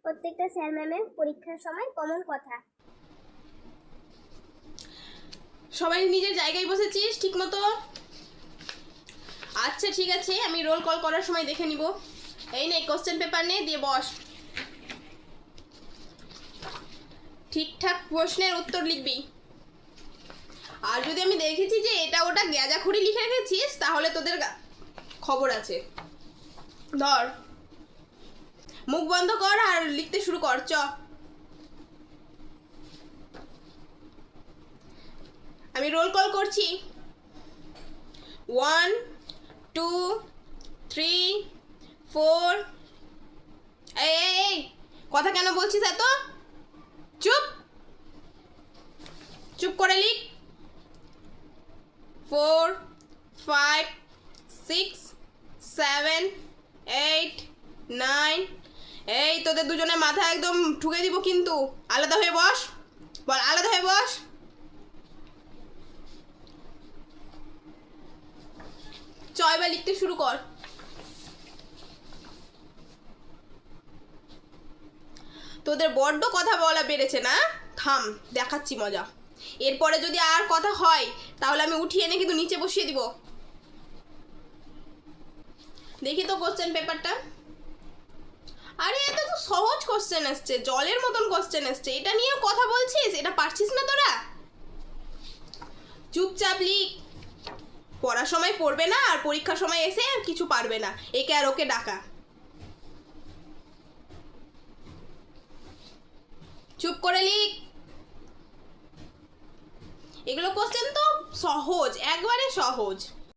প্রত্যেকটা স্যার ম্যামের পরীক্ষার সময় কমন কথা। সবাই নিজের জায়গায় বসেছিস ঠিক মতো? আচ্ছা ঠিক আছে, আমি রোল কল করার সময় দেখে নিব। এই নে কোশ্চেন পেপার নে, দিয়ে বস। ঠিকঠাক প্রশ্নের উত্তর লিখবি। আর যদি আমি দেখেছি যে এটা ওটা গ্যাজাখুড়ি লিখে রেখেছিস, তাহলে তোদের খবর আছে। ধর, মুখ বন্ধ কর আর লিখতে শুরু কর। আমি রোল কল করছি। 1 2 3 4। এই কথা কেন বলছিস এত? চুপ চুপ করে লিখ। 4 5 6 7 8 9। এই তোদের দুজনের মাথা একদম ঠুকে দিব কিন্তু। আলাদা হয়ে বস। বল, আলাদা হয়ে বস। এবার লিখতে শুরু কর। তোদের বড্ড কথা বলা বেড়েছে না? থাম, দেখাচ্ছি মজা। এরপরে যদি আর কথা হয় তাহলে আমি উঠিয়ে এনে কিন্তু নিচে বসিয়ে দিব। দেখি তো কোশ্চেন পেপারটা। আরে এটা তো সহজ কোশ্চেন আসছে, জলের মতন কোশ্চেন আসছে। এটা নিয়ে কথা বলছিস? এটা পারছিস না তোরা? চুপচাপ লিখ। পড়ার সময় পড়বে না আর পরীক্ষার সময় এসে কিছু পারবে না, একে আর ওকে ডাকা। চুপ করে লিখ। এগুলো কোশ্চেন তো সহজ, একবারে সহজ।